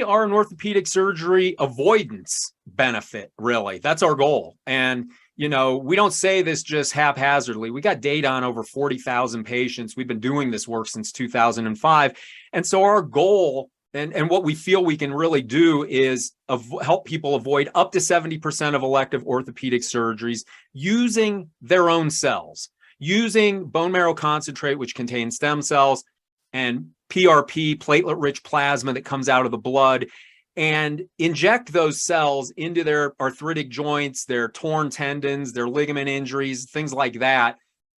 we are an orthopedic surgery avoidance benefit, really. That's our goal. And, we don't say this just haphazardly. We got data on over 40,000 patients. We've been doing this work since 2005. And so our goal and what we feel we can really do is help people avoid up to 70% of elective orthopedic surgeries using their own cells, using bone marrow concentrate, which contains stem cells, and PRP, platelet-rich plasma that comes out of the blood, and inject those cells into their arthritic joints, their torn tendons, their ligament injuries, things like that,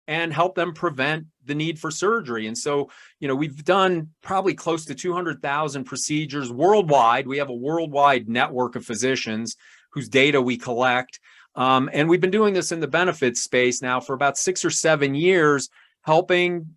and help them prevent the need for surgery. And so, we've done probably close to 200,000 procedures worldwide. We have a worldwide network of physicians whose data we collect. And we've been doing this in the benefits space now for about 6 or 7 years, helping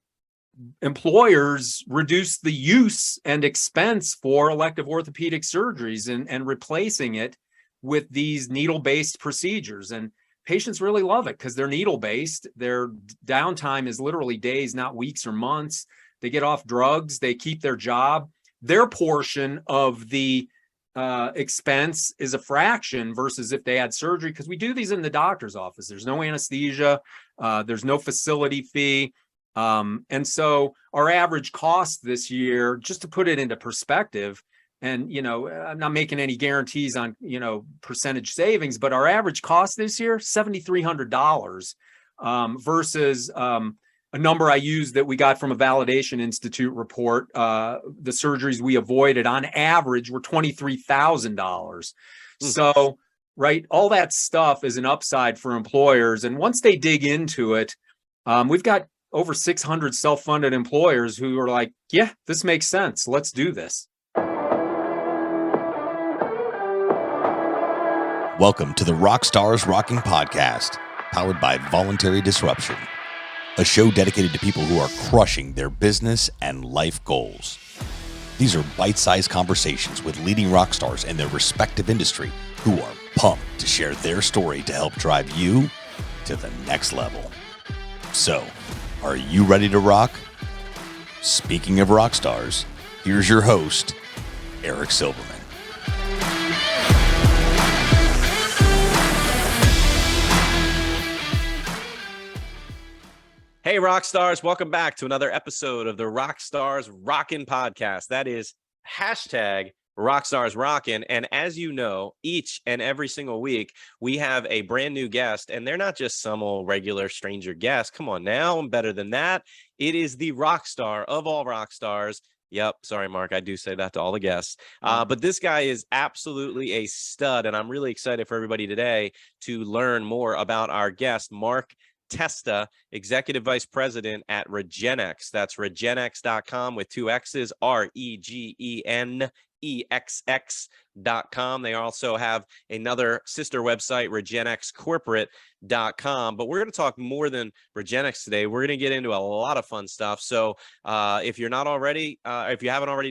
employers reduce the use and expense for elective orthopedic surgeries and replacing it with these needle-based procedures. And patients really love it because they're needle-based. Their downtime is literally days, not weeks or months. They get off drugs. They keep their job. Their portion of the expense is a fraction versus if they had surgery, because we do these in the doctor's office. There's no anesthesia. There's no facility fee. And so our average cost this year, just to put it into perspective, and, I'm not making any guarantees on, percentage savings, but our average cost this year, $7,300 versus a number I used that we got from a Validation Institute report. The surgeries we avoided on average were $23,000. So, right, all that stuff is an upside for employers. And once they dig into it, we've got over 600 self-funded employers who are like, yeah, this makes sense. Let's do this. Welcome to the RockstarsRocking podcast, powered by Voluntary Disruption, a show dedicated to people who are crushing their business and life goals. These are bite-sized conversations with leading rock stars in their respective industry who are pumped to share their story to help drive you to the next level. So, are you ready to rock? Speaking of rock stars, here's your host, Eric Silverman. Hey, rock stars, welcome back to another episode of the RockstarsRocking podcast. That is hashtag RockstarsRocking. And as you know, each and every single week, we have a brand new guest, and they're not just some old regular stranger guest. Come on now, I'm better than that. It is the rock star of all rock stars. Yep. Sorry, Mark. I do say that to all the guests. But this guy is absolutely a stud, and I'm really excited for everybody today to learn more about our guest, Mark Testa, Executive Vice President at Regenexx. That's Regenexx.com with 2 X's, REGENEXX.com. They also have another sister website, RegenexxCorporate.com. But we're going to talk more than Regenexx today. We're going to get into a lot of fun stuff. So if you haven't already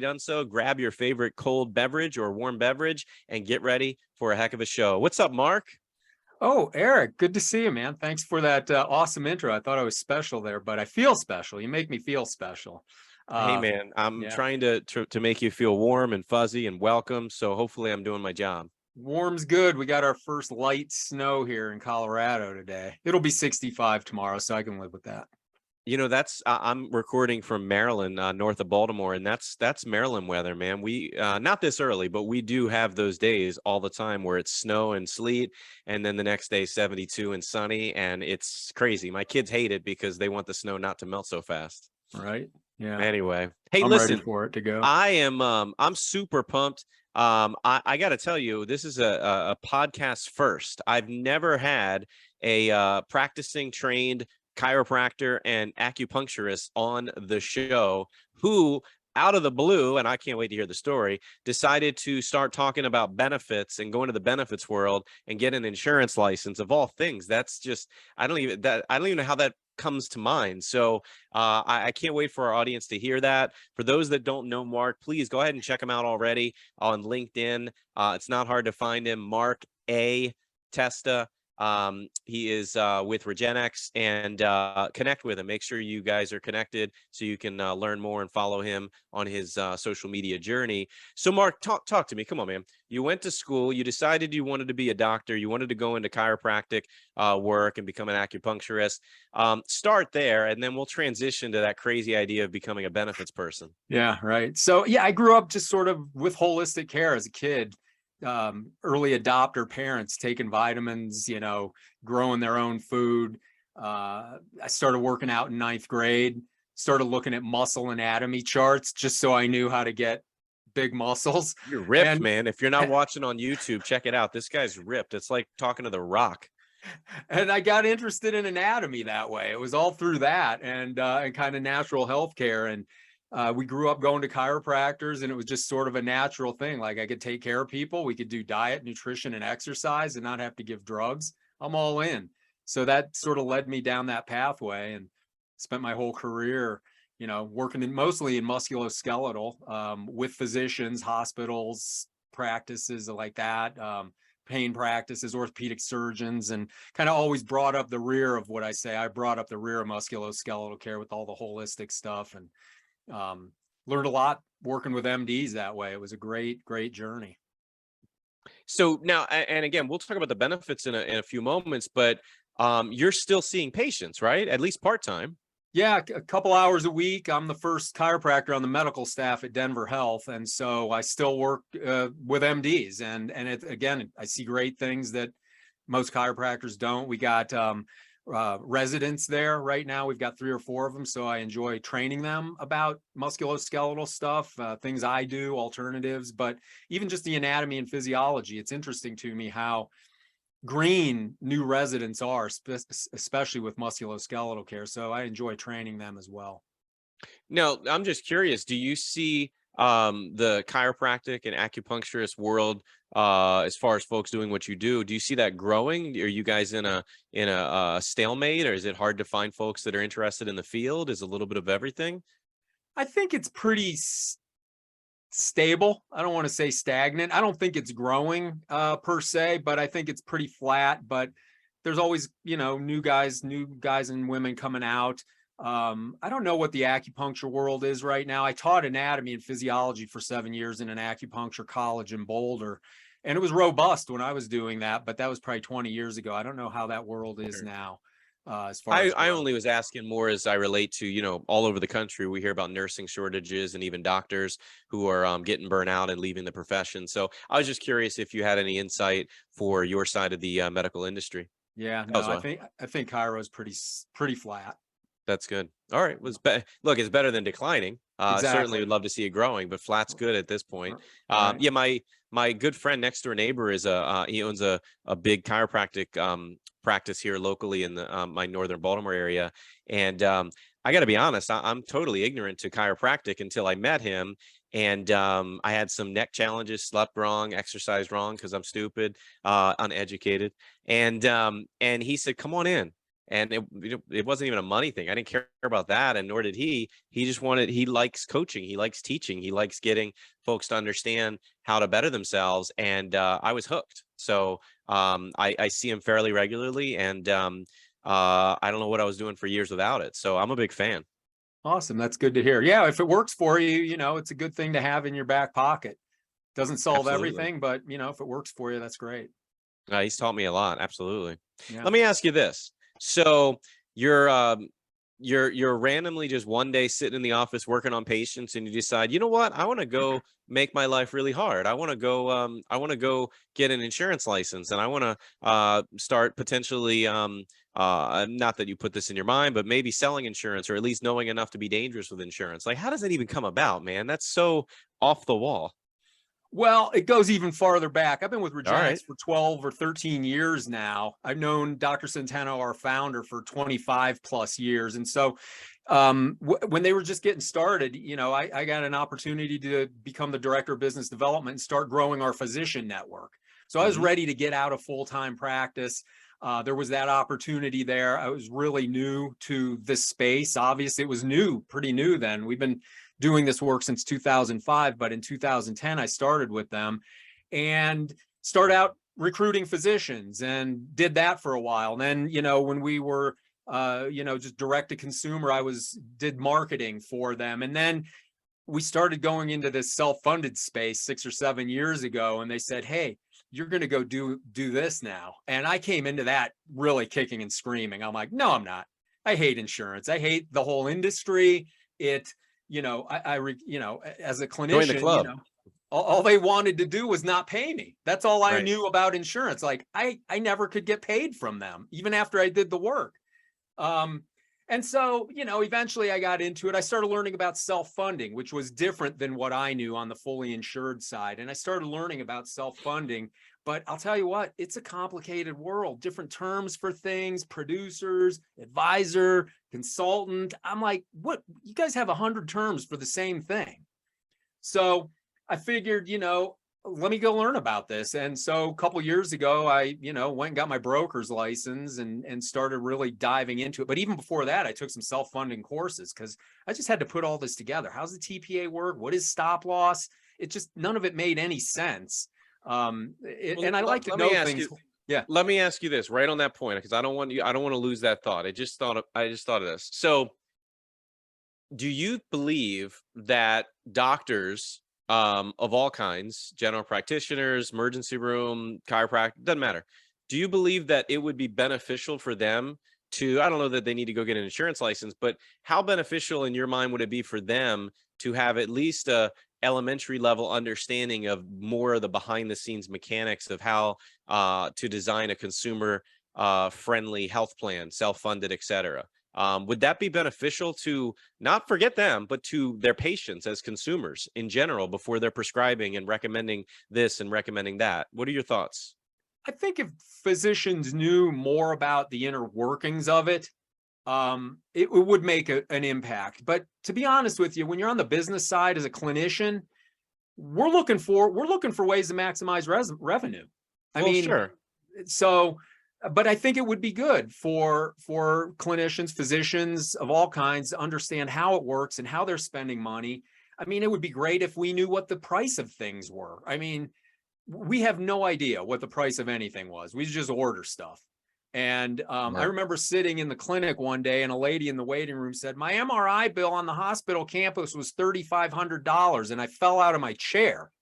done so, grab your favorite cold beverage or warm beverage and get ready for a heck of a show. What's up, Mark? Oh, Eric, good to see you, man. Thanks for that awesome intro. I thought I was special there, but I feel special. You make me feel special. Hey, man, I'm trying to make you feel warm and fuzzy and welcome. So hopefully I'm doing my job. Warm's good. We got our first light snow here in Colorado today. It'll be 65 tomorrow, so I can live with that. I'm recording from Maryland, north of Baltimore, and that's Maryland weather, man. We not this early, but we do have those days all the time where it's snow and sleet, and then the next day 72 and sunny, and it's crazy. My kids hate it because they want the snow not to melt so fast. Right? Yeah. Anyway, hey, I'm listen, ready for it to go. I'm super pumped. I got to tell you, this is a podcast first. I've never had a practicing trained chiropractor and acupuncturist on the show who, out of the blue, and I can't wait to hear the story, decided to start talking about benefits and go into the benefits world and get an insurance license of all things. That's just, I don't even know how that comes to mind. So I can't wait for our audience to hear that. For those that don't know Mark, please go ahead and check him out already on LinkedIn. It's not hard to find him, Mark A. Testa. He is with Regenexx, and connect with him. Make sure you guys are connected so you can learn more and follow him on his social media journey. So Mark, talk to me. Come on, man. You went to school, you decided you wanted to be a doctor, you wanted to go into chiropractic work and become an acupuncturist. Start there, and then we'll transition to that crazy idea of becoming a benefits person. Yeah, right. So yeah, I grew up just sort of with holistic care as a kid. Early adopter parents taking vitamins, growing their own food. I started working out in 9th grade, started looking at muscle anatomy charts just so I knew how to get big muscles. You're ripped, And man. If you're not watching on YouTube, check it out. This guy's ripped. It's like talking to The Rock. and I got interested in anatomy that way. It was all through that and kind of natural health care. And we grew up going to chiropractors, and it was just sort of a natural thing. Like I could take care of people. We could do diet, nutrition, and exercise and not have to give drugs. I'm all in. So that sort of led me down that pathway, and spent my whole career, working mostly in musculoskeletal with physicians, hospitals, practices like that, pain practices, orthopedic surgeons, and kind of always brought up the rear of what I say. I brought up the rear of musculoskeletal care with all the holistic stuff, and learned a lot working with MDs that way. It was a great journey. So now, and again, we'll talk about the benefits in a few moments, but you're still seeing patients, right? At least part-time. Yeah, a couple hours a week. I'm the first chiropractor on the medical staff at Denver Health, and so I still work with MDs. And again, I see great things that most chiropractors don't. We got residents there right now. We've got 3 or 4 of them, so I enjoy training them about musculoskeletal stuff, things I do, alternatives, but even just the anatomy and physiology. It's interesting to me how green new residents are, especially with musculoskeletal care. So I enjoy training them as well. Now, I'm just curious, do you see the chiropractic and acupuncturist world, as far as folks doing what you do you see that growing? Are you guys in a stalemate, or is it hard to find folks that are interested in the field? Is a little bit of everything? I think it's pretty stable. I don't want to say stagnant. I don't think it's growing per se, but I think it's pretty flat. But there's always, new guys and women coming out. I don't know what the acupuncture world is right now. I taught anatomy and physiology for 7 years in an acupuncture college in Boulder, and it was robust when I was doing that, but that was probably 20 years ago. I don't know how that world is now. As far as I only was asking more as I relate to, all over the country, we hear about nursing shortages and even doctors who are getting burnt out and leaving the profession. So I was just curious if you had any insight for your side of the medical industry. Yeah, no, I think chiro is pretty flat. That's good. All right. Look, it's better than declining. Exactly. Certainly would love to see it growing, but flat's good at this point. Right. Yeah, my good friend next door neighbor is he owns a big chiropractic practice here locally in the my northern Baltimore area. And I got to be honest, I'm totally ignorant to chiropractic until I met him. And I had some neck challenges, slept wrong, exercised wrong because I'm stupid, uneducated. And he said, "Come on in." And it wasn't even a money thing. I didn't care about that, and nor did he. He likes coaching, he likes teaching, he likes getting folks to understand how to better themselves. And I was hooked. So I see him fairly regularly, and I don't know what I was doing for years without it. So I'm a big fan. Awesome. That's good to hear. Yeah, if it works for you, it's a good thing to have in your back pocket. Doesn't solve everything, but if it works for you, that's great. He's taught me a lot. Absolutely. Yeah. Let me ask you this. So you're randomly just one day sitting in the office working on patients, and you decide, you know what, I want to go make my life really hard. I want to go get an insurance license, and I want to start potentially not that you put this in your mind, but maybe selling insurance, or at least knowing enough to be dangerous with insurance. Like, how does that even come about, man? That's so off the wall. Well, it goes even farther back. I've been with Regenexx right. for 12 or 13 years now. I've known Dr. Centeno, our founder, for 25 plus years. And so when they were just getting started, I got an opportunity to become the director of business development and start growing our physician network. So I was ready to get out of full-time practice. There was that opportunity there. I was really new to this space. Obviously, it was pretty new then. We've been doing this work since 2005, but in 2010, I started with them and started out recruiting physicians and did that for a while. And then, when we were, just direct to consumer, did marketing for them. And then we started going into this self-funded space 6 or 7 years ago. And they said, hey, you're going to go do this now. And I came into that really kicking and screaming. I'm like, no, I'm not. I hate insurance. I hate the whole industry. As a clinician, Join the club. All they wanted to do was not pay me. That's all I Right. knew about insurance. Like I never could get paid from them, even after I did the work. And so, eventually I got into it. I started learning about self-funding, which was different than what I knew on the fully insured side. And I started learning about self-funding, but I'll tell you what, it's a complicated world, different terms for things, producers, advisor, consultant. I'm like, what? You guys have 100 terms for the same thing. So I figured, let me go learn about this. And so a couple of years ago, I, went and got my broker's license and started really diving into it. But even before that, I took some self-funding courses because I just had to put all this together. How's the TPA work? What is stop loss? It just, none of it made any sense. And I like to know things. Yeah. Let me ask you this right on that point, because I don't want to lose that thought. I just thought of this. So do you believe that doctors, of all kinds, general practitioners, emergency room, chiropractic, doesn't matter. Do you believe that it would be beneficial for them to, I don't know that they need to go get an insurance license, but how beneficial in your mind would it be for them to have at least a elementary level understanding of more of the behind the scenes mechanics of how to design a consumer friendly health plan, self-funded, et cetera? Would that be beneficial to not forget them, but to their patients as consumers in general before they're prescribing and recommending this and recommending that? What are your thoughts? I think if physicians knew more about the inner workings of it, it would make an impact. But to be honest with you, when you're on the business side as a clinician, we're looking for ways to maximize revenue. Sure. So, but I think it would be good for clinicians, physicians of all kinds to understand how it works and how they're spending money. It would be great if we knew what the price of things were. We have no idea what the price of anything was. We just order stuff. And I remember sitting in the clinic one day and a lady in the waiting room said, my MRI bill on the hospital campus was $3,500. And I fell out of my chair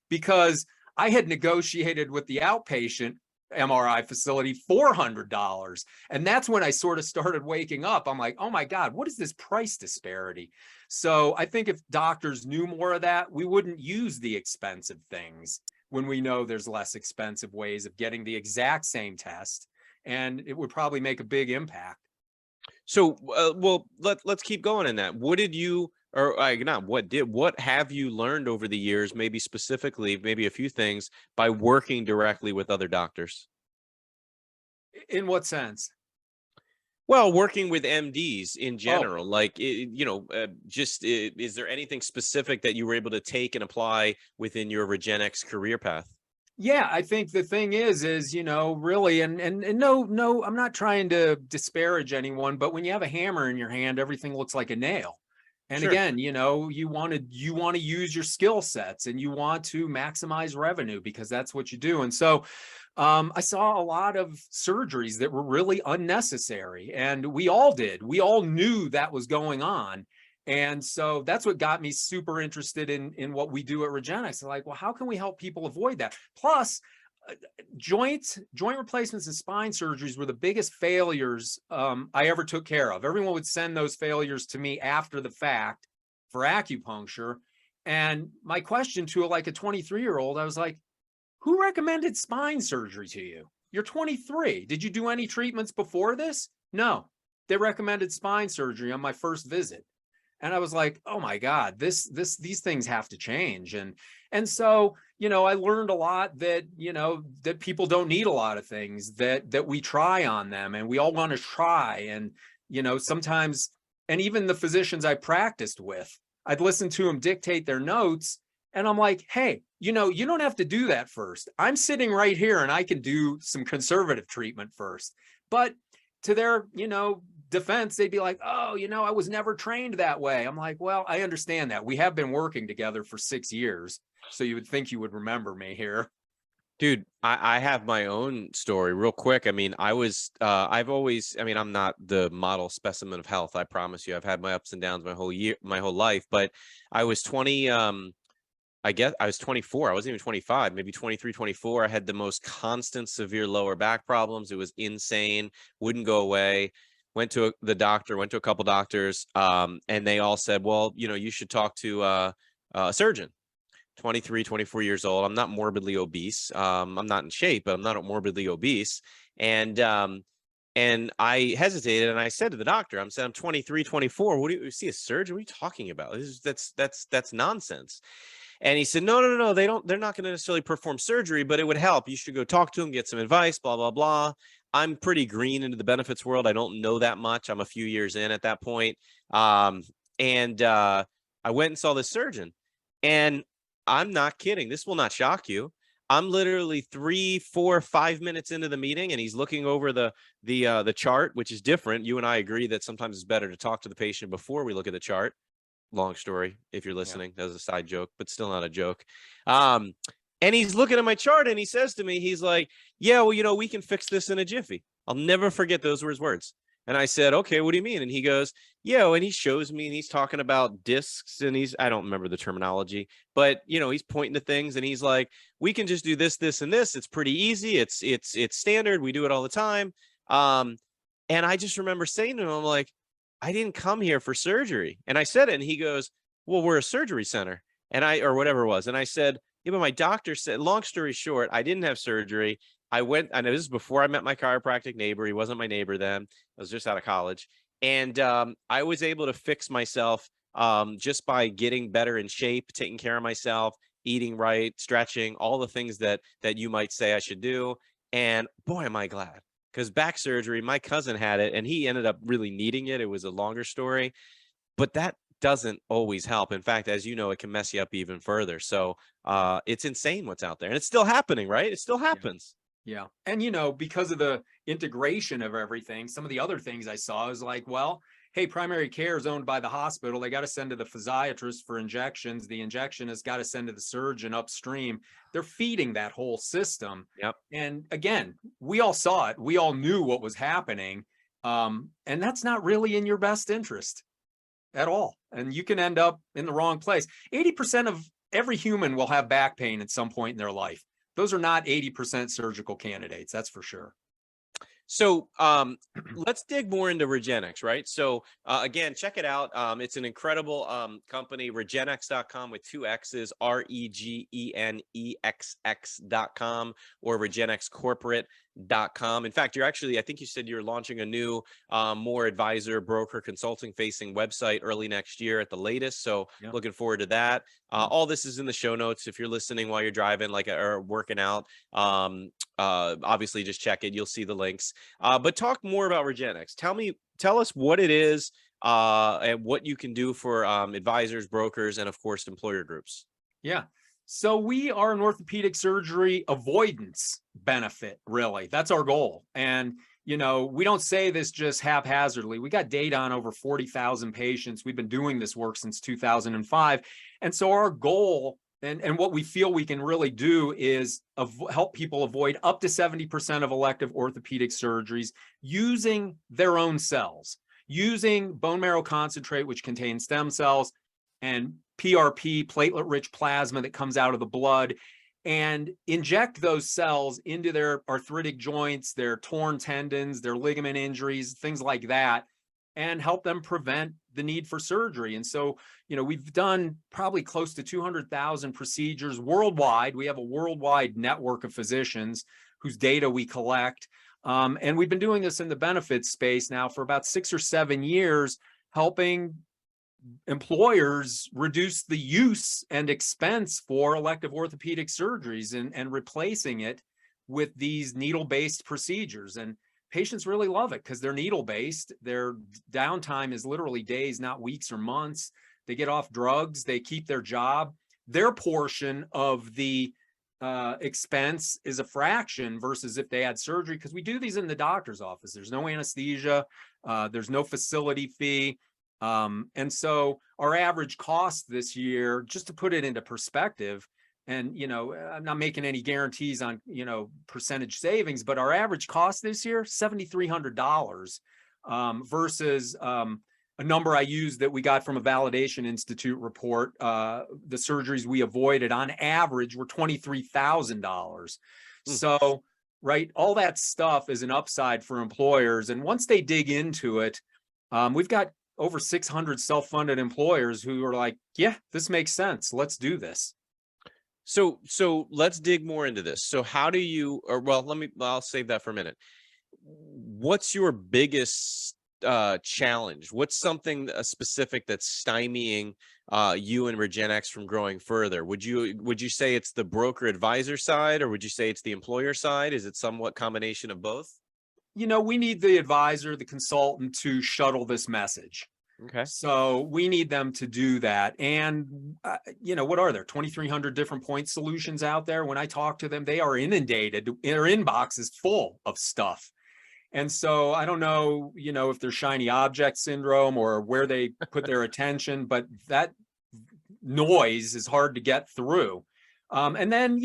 because I had negotiated with the outpatient MRI facility $400. And that's when I sort of started waking up. I'm like, oh my God, what is this price disparity? So I think if doctors knew more of that, we wouldn't use the expensive things when we know there's less expensive ways of getting the exact same test. And it would probably make a big impact. So, let's keep going in that. What did you, or what have you learned over the years, maybe specifically, maybe a few things by working directly with other doctors? In what sense? Well, working with MDs in general, is there anything specific that you were able to take and apply within your Regenexx career path? Yeah, I think the thing is, really, and no, I'm not trying to disparage anyone, but when you have a hammer in your hand, everything looks like a nail. And Sure. again, you want to use your skill sets and you want to maximize revenue because that's what you do. And so I saw a lot of surgeries that were really unnecessary, and we all knew that was going on. And so that's what got me super interested in what we do at Regenexx. Like, well, how can we help people avoid that? Plus, joint replacements and spine surgeries were the biggest failures I ever took care of. Everyone would send those failures to me after the fact for acupuncture. And my question to a 23-year-old, I was like, who recommended spine surgery to you? You're 23. Did you do any treatments before this? No, they recommended spine surgery on my first visit. And I was like, oh my God, these things have to change. And so, I learned a lot that, that people don't need a lot of things that we try on them, and we all want to try. And, sometimes, and even the physicians I practiced with, I'd listen to them dictate their notes. And I'm like, hey, you don't have to do that first. I'm sitting right here and I can do some conservative treatment first. But to their, defense, they'd be like, oh, I was never trained that way. I'm like, well, I understand that. We have been working together for 6 years. So you would think you would remember me here. Dude, I have my own story real quick. I mean, I'm not the model specimen of health. I promise you, I've had my ups and downs my whole life, but I was 20, I guess I was 24. I wasn't even 25, maybe 23, 24. I had the most constant severe lower back problems. It was insane. Wouldn't go away. Went to the doctor, went to a couple doctors, and they all said, well, you should talk to a surgeon. 23, 24 years old. I'm not morbidly obese. I'm not in shape, but I'm not morbidly obese. And I hesitated and I said to the doctor, I'm 23, 24. What do you see a surgeon? What are you talking about? That's nonsense. And he said, no, no, no, no. They're not going to necessarily perform surgery, but it would help. You should go talk to him, get some advice, blah, blah, blah. I'm pretty green into the benefits world. I don't know that much. I'm a few years in at that point. And I went and saw this surgeon, and I'm not kidding. This will not shock you. I'm literally 3, 4, 5 minutes into the meeting, and he's looking over the chart, which is different. You and I agree that sometimes it's better to talk to the patient before we look at the chart. Long story, if you're listening, that was a side joke, but still not a joke. And he's looking at my chart, and he says to me, he's like, yeah, well, we can fix this in a jiffy. I'll never forget those were his words. And I said, okay, what do you mean? And he goes, yeah, and he shows me, and he's talking about discs, and I don't remember the terminology, but he's pointing to things, and he's like, we can just do this, this, and this. It's pretty easy. It's standard. We do it all the time. And I just remember saying to him, I'm like, I didn't come here for surgery. And I said it, and he goes, well, we're a surgery center. Or whatever it was. And I said, yeah, but my doctor said, long story short, I didn't have surgery. I went, and this is before I met my chiropractic neighbor. He wasn't my neighbor then. I was just out of college. And I was able to fix myself just by getting better in shape, taking care of myself, eating right, stretching, all the things that you might say I should do. And boy, am I glad. Because back surgery, my cousin had it, and he ended up really needing it. It was a longer story, but that doesn't always help. In fact, as you know, it can mess you up even further. So it's insane what's out there, and it's still happening, right? It still happens. Yeah. And, because of the integration of everything, some of the other things I saw is like, well, hey, primary care is owned by the hospital. They got to send to the physiatrist for injections. The injection has got to send to the surgeon upstream. They're feeding that whole system. Yep. And again, we all saw it. We all knew what was happening. And that's not really in your best interest at all. And you can end up in the wrong place. 80% of every human will have back pain at some point in their life. Those are not 80% surgical candidates. That's for sure. So let's dig more into Regenexx, right? So again, check it out. It's an incredible company, Regenexx.com with 2 X's, REGENEXX.com, or RegenexxCorporate.com. In fact, I think you said you're launching a new, more advisor, broker, consulting facing website early next year at the latest. So looking forward to that. All this is in the show notes. If you're listening while you're driving, or working out, obviously just check it. You'll see the links. But talk more about Regenexx. Tell us what it is, and what you can do for advisors, brokers, and of course, employer groups. Yeah. So we are an orthopedic surgery avoidance benefit, really. That's our goal. And, we don't say this just haphazardly. We got data on over 40,000 patients. We've been doing this work since 2005. And so our goal and what we feel we can really do is help people avoid up to 70% of elective orthopedic surgeries using their own cells, using bone marrow concentrate, which contains stem cells, and PRP, platelet-rich plasma that comes out of the blood, and inject those cells into their arthritic joints, their torn tendons, their ligament injuries, things like that, and help them prevent the need for surgery. And so, we've done probably close to 200,000 procedures worldwide. We have a worldwide network of physicians whose data we collect. And we've been doing this in the benefits space now for about 6 or 7 years, helping employers reduce the use and expense for elective orthopedic surgeries and replacing it with these needle-based procedures. And patients really love it because they're needle-based. Their downtime is literally days, not weeks or months. They get off drugs. They keep their job. Their portion of the expense is a fraction versus if they had surgery, because we do these in the doctor's office. There's no anesthesia. There's no facility fee. And so our average cost this year, just to put it into perspective, and, I'm not making any guarantees on, percentage savings, but our average cost this year, $7,300 versus a number I used that we got from a Validation Institute report. The surgeries we avoided on average were $23,000. So, right, all that stuff is an upside for employers. And once they dig into it, we've got over 600 self-funded employers who are like, yeah, this makes sense. Let's do this. So let's dig more into this. So how do you, I'll save that for a minute. What's your biggest challenge? What's something specific that's stymieing you and Regenexx from growing further? Would you say it's the broker advisor side, or would you say it's the employer side? Is it somewhat combination of both? We need the advisor, the consultant to shuttle this message. Okay. So we need them to do that. And, what are there? 2,300 different point solutions out there. When I talk to them, they are inundated. Their inbox is full of stuff. And so I don't know, if there's shiny object syndrome or where they put their attention, but that noise is hard to get through. And then,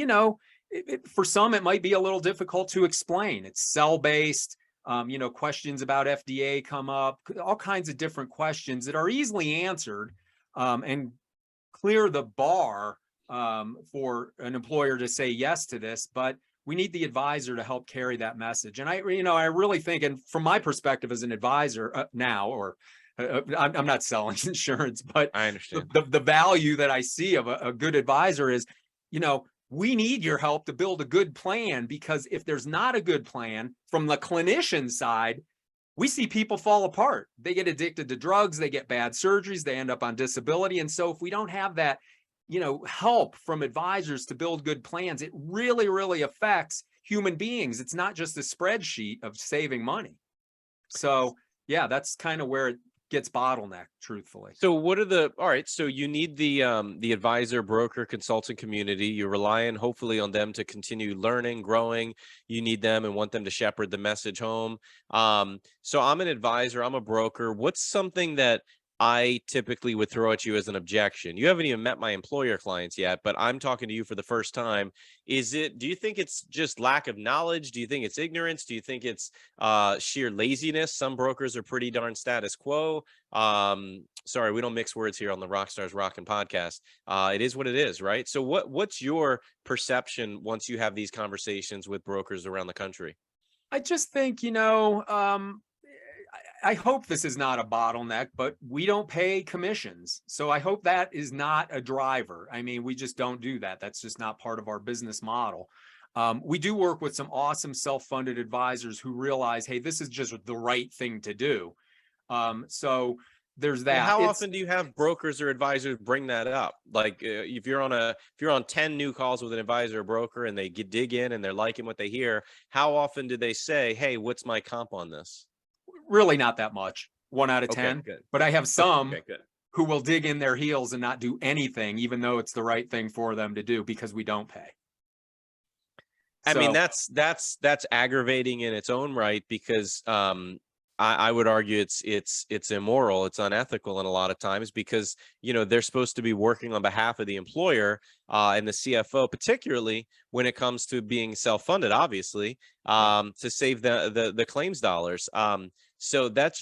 for some, it might be a little difficult to explain. It's cell-based. Questions about FDA come up, all kinds of different questions that are easily answered and clear the bar for an employer to say yes to this. But we need the advisor to help carry that message. And I really think, and from my perspective as an advisor now, or I'm not selling insurance, but I understand the value that I see of a good advisor is, we need your help to build a good plan, because if there's not a good plan from the clinician side, we see people fall apart. They get addicted to drugs, they get bad surgeries, they end up on disability. And so if we don't have that, help from advisors to build good plans, it really, really affects human beings. It's not just a spreadsheet of saving money. So yeah, that's kind of where it gets bottlenecked, truthfully. So all right, so you need the advisor, broker, consultant community. You rely on, hopefully, on them to continue learning, growing. You need them and want them to shepherd the message home. So I'm an advisor, I'm a broker. What's something that I typically would throw at you as an objection? You haven't even met my employer clients yet, but I'm talking to you for the first time. Do you think it's just lack of knowledge? Do you think it's ignorance? Do you think it's sheer laziness? Some brokers are pretty darn status quo. Sorry, we don't mix words here on the Rockstars Rocking podcast. It is what it is, right? So what's your perception once you have these conversations with brokers around the country? I just think, I hope this is not a bottleneck, but we don't pay commissions. So I hope that is not a driver. I mean, we just don't do that. That's just not part of our business model. We do work with some awesome self-funded advisors who realize, hey, this is just the right thing to do. So there's that. Well, how often do you have brokers or advisors bring that up? Like if you're on 10 new calls with an advisor or broker and they dig in and they're liking what they hear, how often do they say, hey, what's my comp on this? Really not that much, 1 out of 10, good. But I have some good. who will dig in their heels and not do anything, even though it's the right thing for them to do, because we don't pay. I mean, that's aggravating in its own right, because I would argue it's immoral, it's unethical in a lot of times, because they're supposed to be working on behalf of the employer and the CFO, particularly when it comes to being self-funded, obviously, to save the claims dollars. So that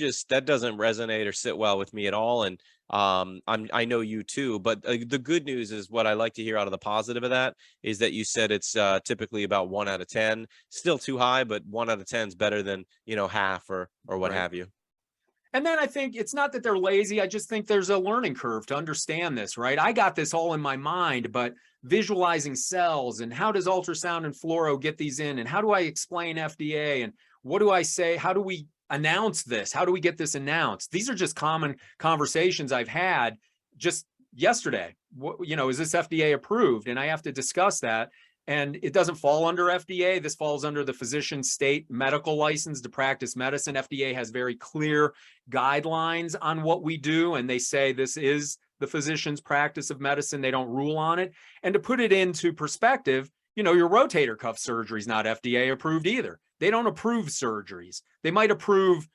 doesn't resonate or sit well with me at all. And I know you too, but the good news is, what I like to hear out of the positive of that is that you said it's typically about 1 out of 10, still too high, but 1 out of 10 is better than, half or what Right. have you. And then I think it's not that they're lazy. I just think there's a learning curve to understand this, right? I got this all in my mind, but visualizing cells and how does ultrasound and fluoro get these in? And how do I explain FDA? And what do I say? How do we announce this? How do we get this announced? These are just common conversations I've had just yesterday. Is this FDA approved? And I have to discuss that. And it doesn't fall under FDA. This falls under the physician state medical license to practice medicine. FDA has very clear guidelines on what we do. And they say this is the physician's practice of medicine. They don't rule on it. And to put it into perspective, your rotator cuff surgery is not FDA approved either. They don't approve surgeries. They might approve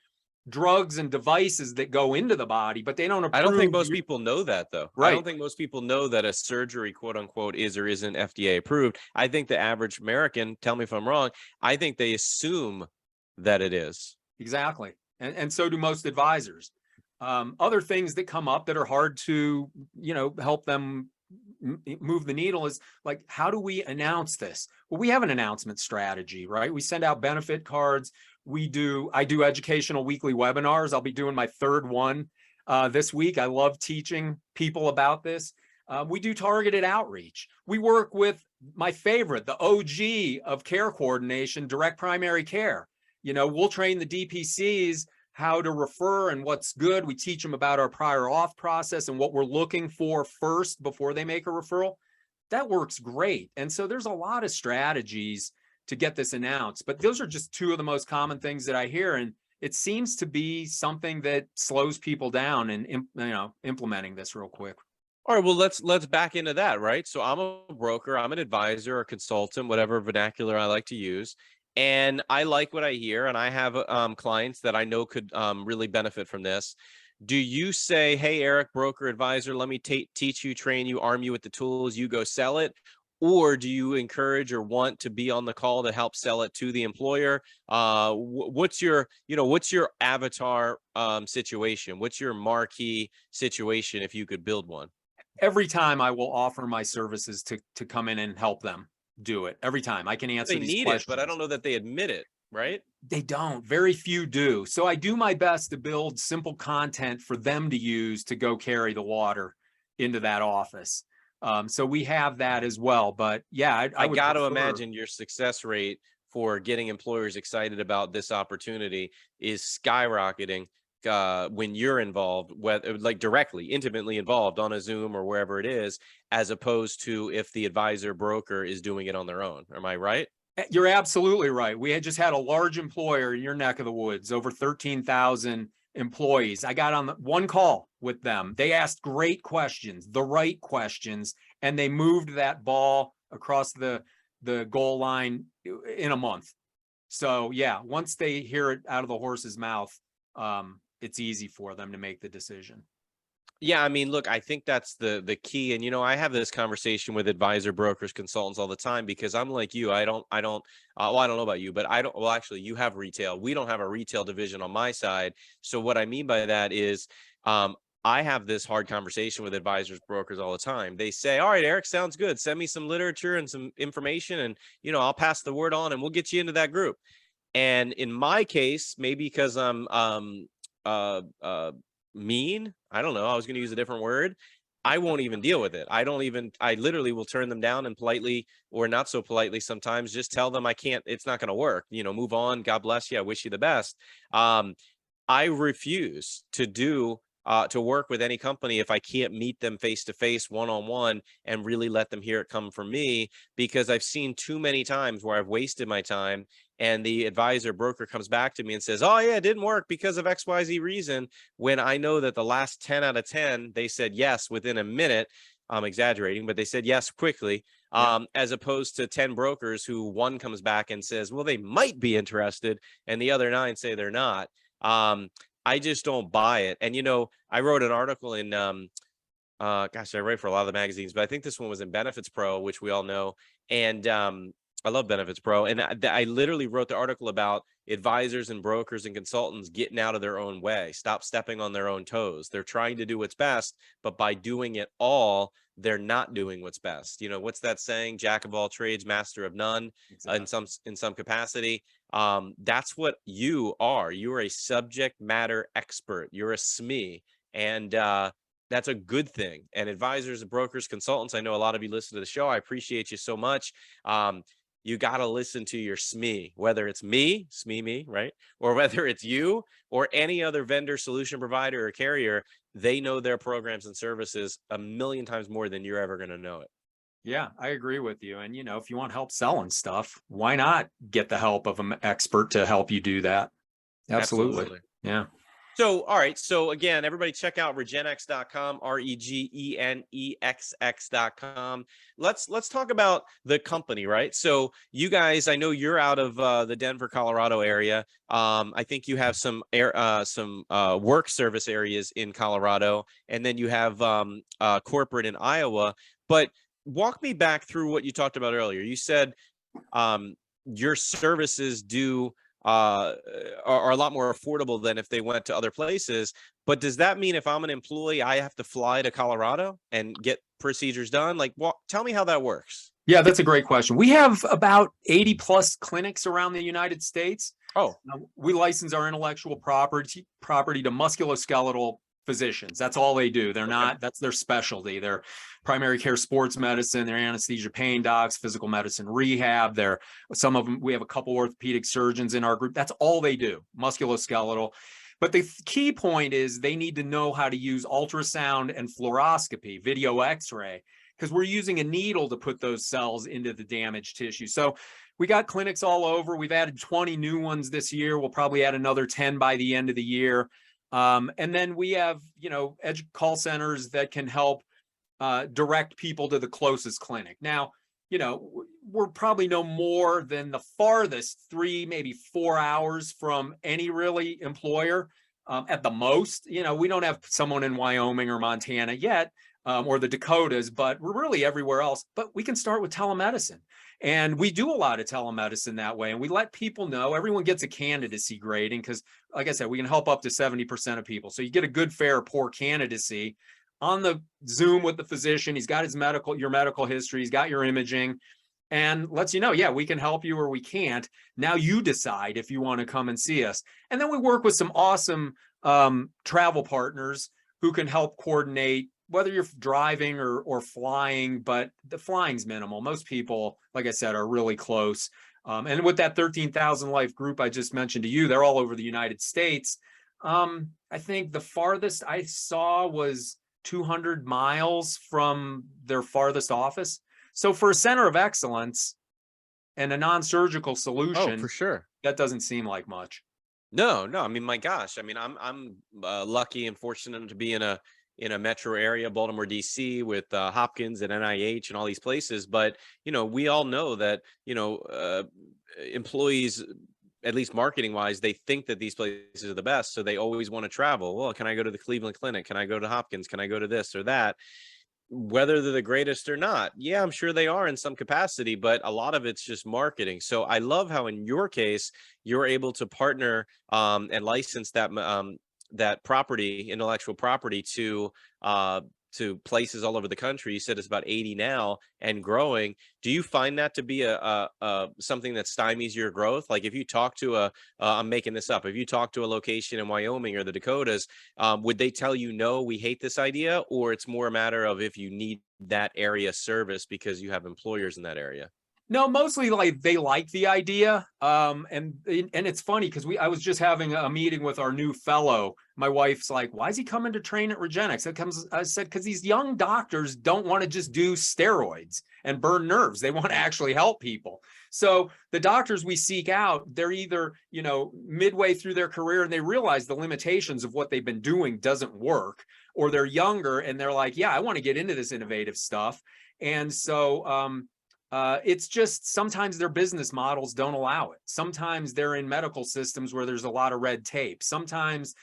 drugs and devices that go into the body, but they don't approve. I don't think most people know that, though. Right. I don't think most people know that a surgery, quote unquote, is or isn't FDA approved. I think the average American, tell me if I'm wrong, I think they assume that it is. Exactly. And so do most advisors. Other things that come up that are hard to, help them move the needle is like, how do we announce this? Well, we have an announcement strategy, right? We send out benefit cards. I do educational weekly webinars. I'll be doing my third one this week. I love teaching people about this. We do targeted outreach. We work with my favorite, the OG of care coordination, direct primary care. We'll train the DPCs how to refer and what's good. We teach them about our prior auth process and what we're looking for first before they make a referral. That works great. And so there's a lot of strategies to get this announced, but those are just two of the most common things that I hear. And it seems to be something that slows people down in, implementing this real quick. All right, well, let's back into that, right? So I'm a broker, I'm an advisor, a consultant, whatever vernacular I like to use. And I like what I hear, and I have clients that I know could really benefit from this. Do you say, hey, Eric, broker, advisor, let me teach you, train you, arm you with the tools, you go sell it? Or do you encourage or want to be on the call to help sell it to the employer? What's your avatar situation? What's your marquee situation if you could build one? Every time I will offer my services to come in and help them do it. Every time I can answer these questions. But I don't know that they admit it, right? They don't. Very few do. So I do my best to build simple content for them to use to go carry the water into that office. So we have that as well. But yeah, I got to imagine your success rate for getting employers excited about this opportunity is skyrocketing when you're involved, whether like directly, intimately involved on a Zoom or wherever it is, as opposed to if the advisor broker is doing it on their own. Am I right? You're absolutely right. We had just had a large employer in your neck of the woods, over 13,000 employees. I got on one call with them. They asked great questions, the right questions, and they moved that ball across the goal line in a month. So yeah, once they hear it out of the horse's mouth, it's easy for them to make the decision. Yeah, I mean, look, I think that's the key. And I have this conversation with advisor brokers, consultants all the time, because I'm like you. I don't well, I don't know about you, but well, actually you have retail. We don't have a retail division on my side. So what I mean by that is I have this hard conversation with advisors, brokers all the time. They say, all right, Eric, sounds good. Send me some literature and some information, and I'll pass the word on and we'll get you into that group. And in my case, maybe because I'm mean, I don't know, I was going to use a different word, I won't even deal with it. I literally will turn them down and politely, or not so politely sometimes, just tell them I can't, it's not going to work, move on, God bless you, I wish you the best. I refuse to work with any company if I can't meet them face to face, one-on-one, and really let them hear it come from me, because I've seen too many times where I've wasted my time and the advisor broker comes back to me and says, oh yeah, it didn't work because of XYZ reason, when I know that the last 10 out of 10, they said yes within a minute. I'm exaggerating, but they said yes quickly, as opposed to 10 brokers who one comes back and says, well, they might be interested, and the other 9 say they're not. I just don't buy it. And, I wrote an article in, I write for a lot of the magazines, but I think this one was in Benefits Pro, which we all know. And I love Benefits Pro. And I literally wrote the article about advisors and brokers and consultants getting out of their own way, stop stepping on their own toes. They're trying to do what's best, but by doing it all, they're not doing what's best. What's that saying? Jack of all trades, master of none. Exactly. In some capacity. That's what you are. You are a subject matter expert. You're a SME. And that's a good thing. And advisors, brokers, consultants, I know a lot of you listen to the show. I appreciate you so much. You got to listen to your SME, whether it's me, right? Or whether it's you or any other vendor, solution provider, or carrier. They know their programs and services a million times more than you're ever going to know it. Yeah, I agree with you. And, if you want help selling stuff, why not get the help of an expert to help you do that? Absolutely. Yeah. So, all right. So again, everybody check out Regenexx.com, Regenexx.com. Let's talk about the company, right? So you guys, I know you're out of the Denver, Colorado area. I think you have some work service areas in Colorado, and then you have corporate in Iowa. But walk me back through what you talked about earlier. You said your services are a lot more affordable than if they went to other places. But does that mean if I'm an employee, I have to fly to Colorado and get procedures done? Like, tell me how that works. Yeah, that's a great question. We have about 80 plus clinics around the United States. Oh, We license our intellectual property to musculoskeletal physicians. That's all they do. They're not, that's their specialty. They're primary care sports medicine, they're anesthesia pain docs, physical medicine rehab. Some of them, we have a couple orthopedic surgeons in our group. That's all they do, musculoskeletal. But the key point is they need to know how to use ultrasound and fluoroscopy, video x-ray, because we're using a needle to put those cells into the damaged tissue. So we got clinics all over. We've added 20 new ones this year. We'll probably add another 10 by the end of the year. And then we have, call centers that can help direct people to the closest clinic. Now, we're probably no more than the farthest 3, maybe 4 hours from any really employer at the most. We don't have someone in Wyoming or Montana yet, or the Dakotas, but we're really everywhere else. But we can start with telemedicine. And we do a lot of telemedicine that way. And we let people know, everyone gets a candidacy grading because, like I said, we can help up to 70% of people. So you get a good, fair, poor candidacy on the Zoom with the physician. He's got your medical history, he's got your imaging, and lets you know, yeah, we can help you or we can't. Now you decide if you want to come and see us. And then we work with some awesome travel partners who can help coordinate whether you're driving or flying, but the flying's minimal. Most people, like I said, are really close. And with that 13,000 life group I just mentioned to you, they're all over the United States. I think the farthest I saw was 200 miles from their farthest office. So for a center of excellence and a non-surgical solution, for sure, that doesn't seem like much. No. I mean, my gosh. I mean, I'm lucky and fortunate to be in a metro area, Baltimore, DC, with Hopkins and NIH and all these places. But, we all know that, employees, at least marketing wise, they think that these places are the best. So they always want to travel. Well, can I go to the Cleveland Clinic? Can I go to Hopkins? Can I go to this or that? Whether they're the greatest or not. Yeah, I'm sure they are in some capacity, but a lot of it's just marketing. So I love how in your case, you're able to partner and license that property, intellectual property, to places all over the country. You said it's about 80 now and growing. Do you find that to be a something that stymies your growth? Like if you talk to I'm making this up, if you talk to a location in Wyoming or the Dakotas, would they tell you, no, we hate this idea? Or it's more a matter of if you need that area service because you have employers in that area? No, mostly like they like the idea. And it's funny because I was just having a meeting with our new fellow. My wife's like, why is he coming to train at Regenexx? I said, because these young doctors don't want to just do steroids and burn nerves. They want to actually help people. So the doctors we seek out, they're either, midway through their career and they realize the limitations of what they've been doing doesn't work, or they're younger and they're like, yeah, I want to get into this innovative stuff. And so, it's just sometimes their business models don't allow it. Sometimes they're in medical systems where there's a lot of red tape. Sometimes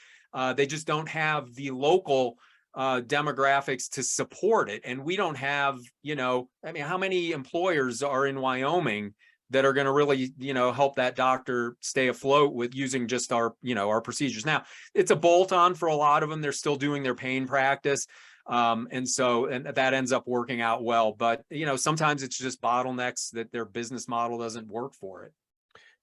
they just don't have the local demographics to support it. And we don't have, how many employers are in Wyoming that are going to really, help that doctor stay afloat with using just our procedures? Now, it's a bolt on for a lot of them. They're still doing their pain practice. And that ends up working out well, but sometimes it's just bottlenecks that their business model doesn't work for it.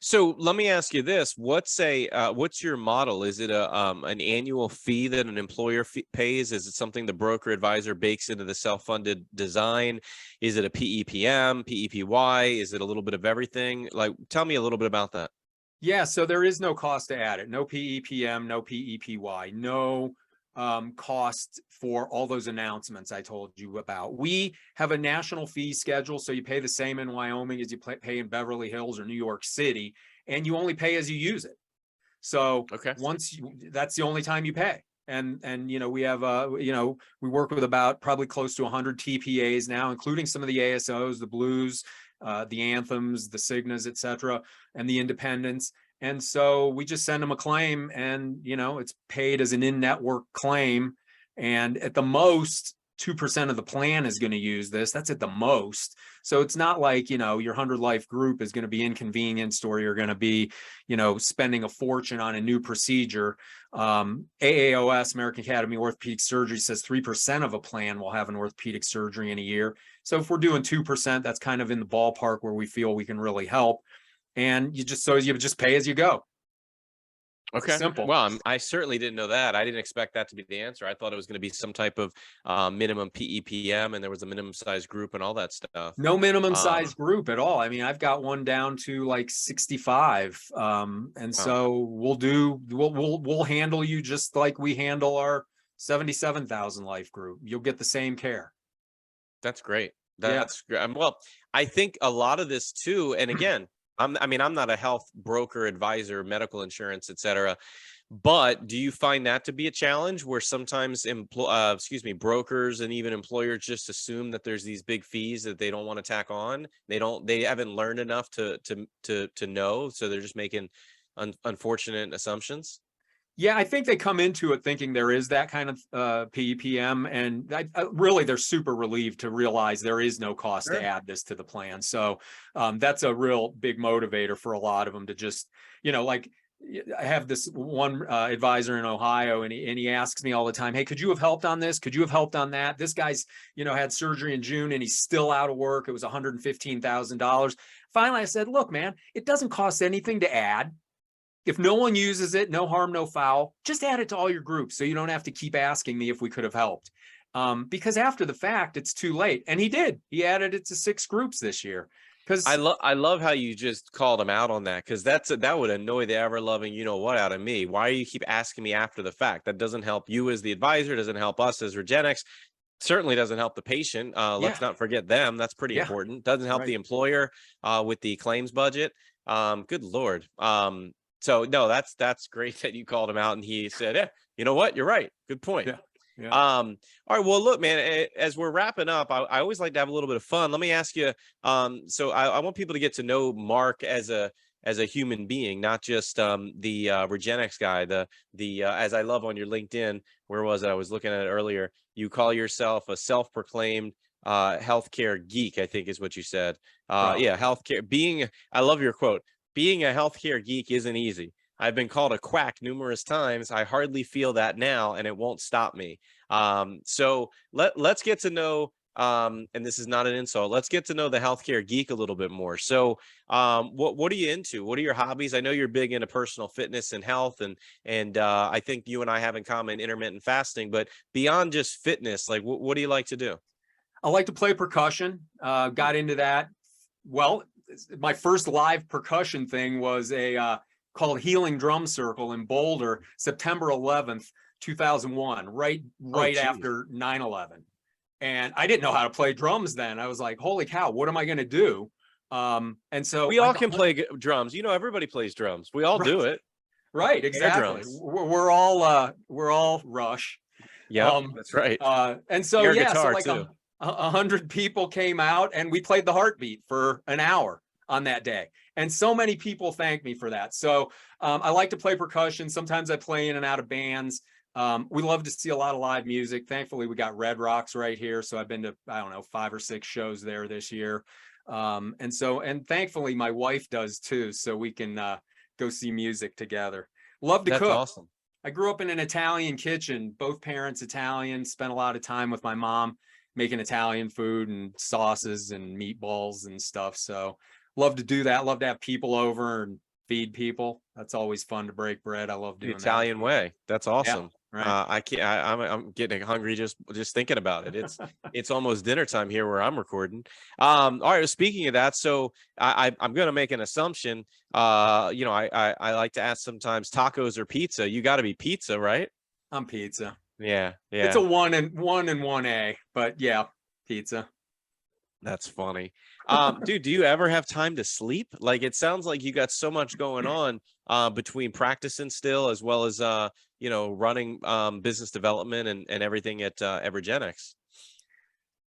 So let me ask you this: what's your model? Is it an annual fee that an employer pays? Is it something the broker advisor bakes into the self-funded design? Is it a PEPM, PEPY? Is it a little bit of everything? Like, tell me a little bit about that. Yeah, so there is no cost to add it. No PEPM, no PEPY, no cost for all those announcements I told you about. We have a national fee schedule, so you pay the same in Wyoming as you pay in Beverly Hills or New York City, and you only pay as you use it. So Okay. that's the only time you pay. And we have we work with about probably close to 100 TPAs now, including some of the ASOs, the Blues, the Anthems, the Cignas, et cetera, and the Independents. And so we just send them a claim, and it's paid as an in-network claim. And at the most, 2% of the plan is going to use this. That's at the most. So it's not like, your 100 life group is going to be inconvenienced, or you're going to be, spending a fortune on a new procedure. AAOS, American Academy of Orthopedic Surgery, says 3% of a plan will have an orthopedic surgery in a year. So if we're doing 2%, that's kind of in the ballpark where we feel we can really help. And you just pay as you go. Okay. Simple. Well, I certainly didn't know that. I didn't expect that to be the answer. I thought it was going to be some type of minimum PEPM, and there was a minimum size group and all that stuff. No minimum size group at all. I mean, I've got one down to like 65. And so we'll handle you just like we handle our 77,000 life group. You'll get the same care. That's great. That's great. Well, I think a lot of this too, and again, I'm not a health broker, advisor, medical insurance, et cetera. But do you find that to be a challenge where sometimes brokers and even employers just assume that there's these big fees that they don't want to tack on? They haven't learned enough to know, so they're just making unfortunate assumptions. Yeah, I think they come into it thinking there is that kind of PEPM, and really they're super relieved to realize there is no cost to add this to the plan. So that's a real big motivator for a lot of them to just, like I have this one advisor in Ohio, and he asks me all the time, hey, could you have helped on this? Could you have helped on that? This guy's, had surgery in June and he's still out of work. It was $115,000. Finally, I said, look, man, it doesn't cost anything to add. If no one uses it, no harm, no foul, just add it to all your groups so you don't have to keep asking me if we could have helped. Because after the fact, it's too late. And he did. He added it to 6 groups this year. Because I love how you just called him out on that, because that would annoy the ever-loving what out of me. Why do you keep asking me after the fact? That doesn't help you as the advisor, doesn't help us as Regenexx, certainly doesn't help the patient. Let's not forget them. That's pretty important. Doesn't help the employer with the claims budget. Good Lord. So no, that's great that you called him out and he said, yeah, you know what? You're right. Good point. Yeah. All right. Well, look, man, as we're wrapping up, I always like to have a little bit of fun. Let me ask you, so I want people to get to know Mark as a human being, not just the Regenexx guy, the as I love on your LinkedIn, where was it? I was looking at it earlier. You call yourself a self-proclaimed healthcare geek, I think is what you said. Yeah, healthcare. I love your quote. Being a healthcare geek isn't easy. I've been called a quack numerous times. I hardly feel that now, and it won't stop me. So let's get to know, and this is not an insult, let's get to know the healthcare geek a little bit more. So what are you into? What are your hobbies? I know you're big into personal fitness and health, and I think you and I have in common intermittent fasting, but beyond just fitness, like what do you like to do? I like to play percussion. Got into that. Well, my first live percussion thing was called Healing Drum Circle in Boulder, September 11th, 2001, right after 9/11. And I didn't know how to play drums then. I was like, holy cow, what am I going to do? And so we all can play drums. Everybody plays drums. We all do it. Right, exactly. We're all Rush. Yeah, that's right. And so Air so guitar like too. 100 people came out and we played the Heartbeat for an hour on that day. And so many people thank me for that. So I like to play percussion. Sometimes I play in and out of bands. We love to see a lot of live music. Thankfully, we got Red Rocks right here. So I've been to, 5 or 6 shows there this year. And thankfully my wife does too. So we can go see music together. Love to cook. That's awesome. I grew up in an Italian kitchen, both parents Italian, spent a lot of time with my mom making Italian food and sauces and meatballs and stuff. So love to do that. Love to have people over and feed people. That's always fun to break bread. I love doing the Italian way. That's awesome. Yeah, right. I'm getting hungry just thinking about it. It's almost dinner time here where I'm recording. All right. Speaking of that, so I'm going to make an assumption. I like to ask sometimes tacos or pizza. You got to be pizza, right? I'm pizza. Yeah. It's a 1 and 1A, but yeah, pizza. That's funny. Dude, do you ever have time to sleep? Like, it sounds like you got so much going on between practicing still, as well as running business development and everything at Regenexx.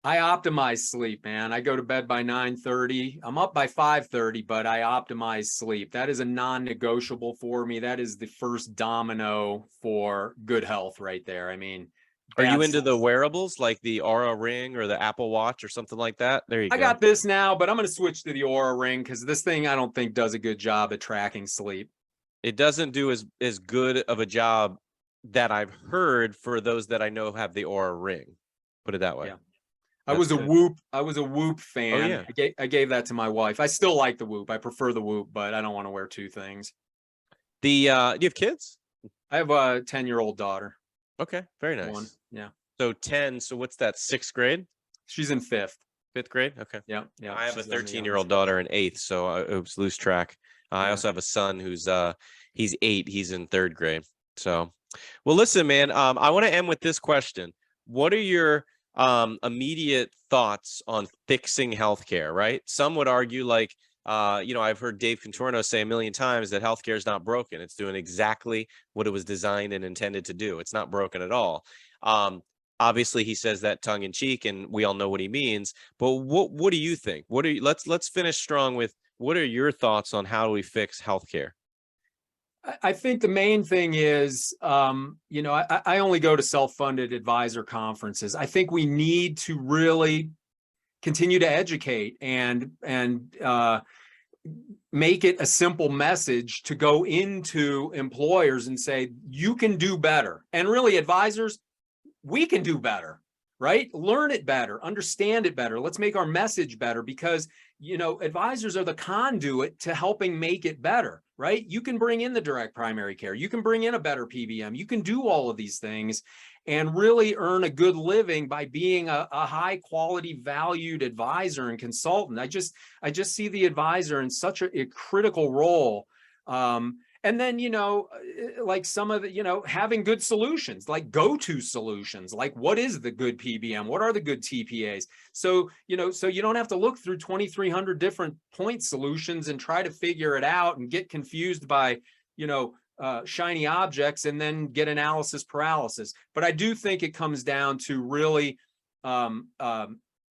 I optimize sleep, man. I go to bed by 9:30. I'm up by 5:30, but I optimize sleep. That is a non-negotiable for me. That is the first domino for good health right there. I mean, Are you bad into the sleep. wearables like the Aura Ring or the Apple Watch or something like that? There you I go. got this now, but I'm going to switch to the Aura Ring because this thing I don't think does a good job at tracking sleep. It doesn't do as good of a job that I've heard for those that I know have the Aura Ring. Put it that way. Yeah. That's good. I was a Whoop Oh fan. yeah. I gave that to my wife. I still like the Whoop. I prefer the Whoop, but I don't want to wear two things. Do you have kids? I have a 10-year-old daughter. Okay, very nice. One. Yeah. So 10, so what's that, 6th grade? She's in 5th. 5th grade? Okay. Yeah. Yeah. I have a she's on the 13-year-old daughter in 8th, so I oops, lose track. I Yeah. also have a son who's he's 8, he's in 3rd grade. So, well, listen, man, I want to end with this question. What are your immediate thoughts on fixing healthcare, right? Some would argue like I've heard Dave Contorno say a million times that healthcare is not broken. It's doing exactly what it was designed and intended to do. It's not broken at all. Obviously he says that tongue in cheek and we all know what he means, but what do you think? Let's finish strong with what are your thoughts on how do we fix healthcare? I think the main thing is, I only go to self-funded advisor conferences. I think we need to really continue to educate and make it a simple message to go into employers and say, you can do better. And really, advisors, we can do better, right? Learn it better, understand it better. Let's make our message better because, advisors are the conduit to helping make it better, right? You can bring in the direct primary care. You can bring in a better PBM. You can do all of these things and really earn a good living by being a high quality valued advisor and consultant. I just see the advisor in such a critical role. And then, like some of the, having good solutions, like go-to solutions, like what is the good PBM? What are the good TPAs? So, so you don't have to look through 2,300 different point solutions and try to figure it out and get confused by, shiny objects and then get analysis paralysis. But I do think it comes down to really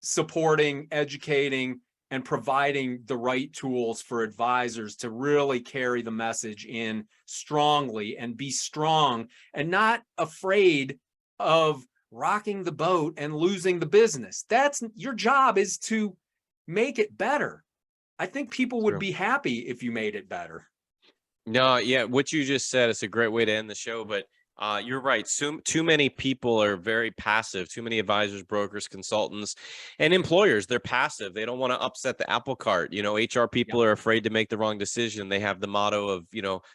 supporting, educating, and providing the right tools for advisors to really carry the message in strongly and be strong and not afraid of rocking the boat and losing the business. That's your job, is to make it better. I think people would be happy if you made it better. No, yeah, what you just said is a great way to end the show, but you're right. Too many people are very passive. Too many advisors, brokers, consultants, and employers. They're passive. They don't want to upset the apple cart. HR people are afraid to make the wrong decision. They have the motto of,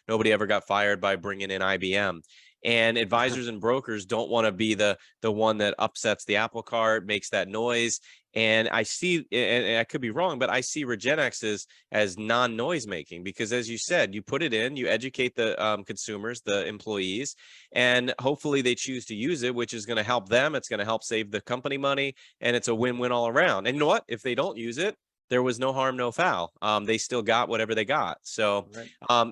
nobody ever got fired by bringing in IBM. And advisors and brokers don't want to be the one that upsets the apple cart, makes that noise. And I see, and I could be wrong, but I see Regenexx as non-noise making, because as you said, you put it in, you educate the consumers, the employees, and hopefully they choose to use it, which is going to help them. It's going to help save the company money, and it's a win-win all around. And you know what? If they don't use it, there was no harm, no foul. They still got whatever they got. So,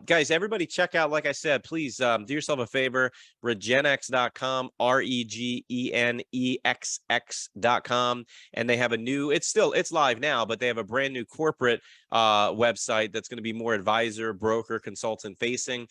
guys, everybody check out, like I said, please do yourself a favor, regenexx.com, REGENEXX.com. And they have a new, it's live now, but they have a brand new corporate website that's going to be more advisor, broker, consultant facing,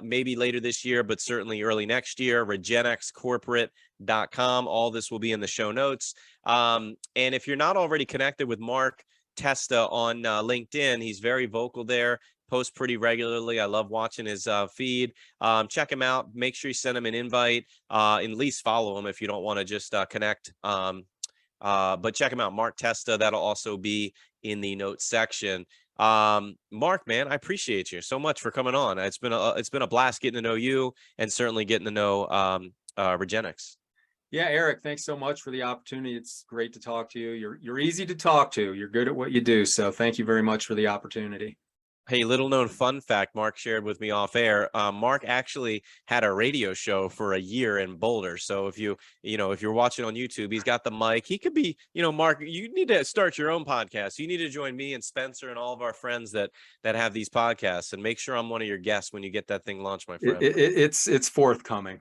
maybe later this year, but certainly early next year, regenexxcorporate.com. All this will be in the show notes. And if you're not already connected with Mark Testa on LinkedIn, he's very vocal there, posts pretty regularly. I love watching his feed. Check him out. Make sure you send him an invite, at least follow him if you don't want to just connect. But check him out, Mark Testa. That'll also be in the notes section. Mark, man, I appreciate you so much for coming on. It's been a blast getting to know you, and certainly getting to know Regenexx. Yeah, Eric, thanks so much for the opportunity. It's great to talk to you. You're easy to talk to. You're good at what you do. So thank you very much for the opportunity. Hey, little known fun fact Mark shared with me off air. Mark actually had a radio show for a year in Boulder. So if if you're watching on YouTube, he's got the mic. He could be, Mark, you need to start your own podcast. You need to join me and Spencer and all of our friends that have these podcasts, and make sure I'm one of your guests when you get that thing launched, my friend. It's forthcoming.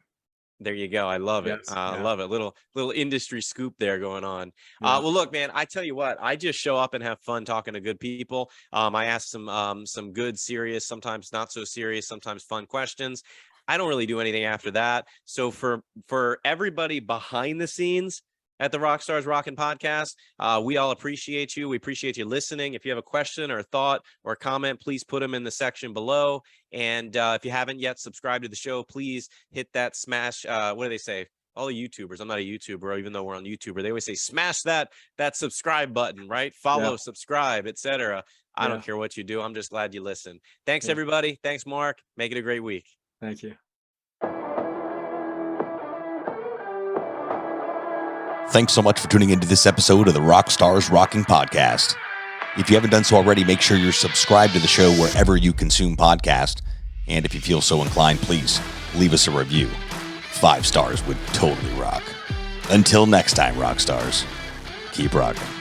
There you go. I love it. Yes, I yeah. love it. Little industry scoop there going on. Yeah. Well, look, man, I tell you what, I just show up and have fun talking to good people. I ask some good, serious, sometimes not so serious, sometimes fun questions. I don't really do anything after that. So for everybody behind the scenes at the Rockstars Rocking podcast, we all appreciate you. We appreciate you listening. If you have a question or a thought or a comment, please put them in the section below. And if you haven't yet subscribed to the show, please hit that smash. What do they say? All the YouTubers. I'm not a YouTuber, even though we're on YouTuber. They always say smash that subscribe button, right? Follow, subscribe, etc. I don't care what you do. I'm just glad you listen. Thanks, everybody. Thanks, Mark. Make it a great week. Thank you. Thanks so much for tuning into this episode of the Rockstars Rocking podcast. If you haven't done so already, make sure you're subscribed to the show wherever you consume podcasts. And if you feel so inclined, please leave us a review. 5 stars would totally rock. Until next time, Rockstars, keep rocking.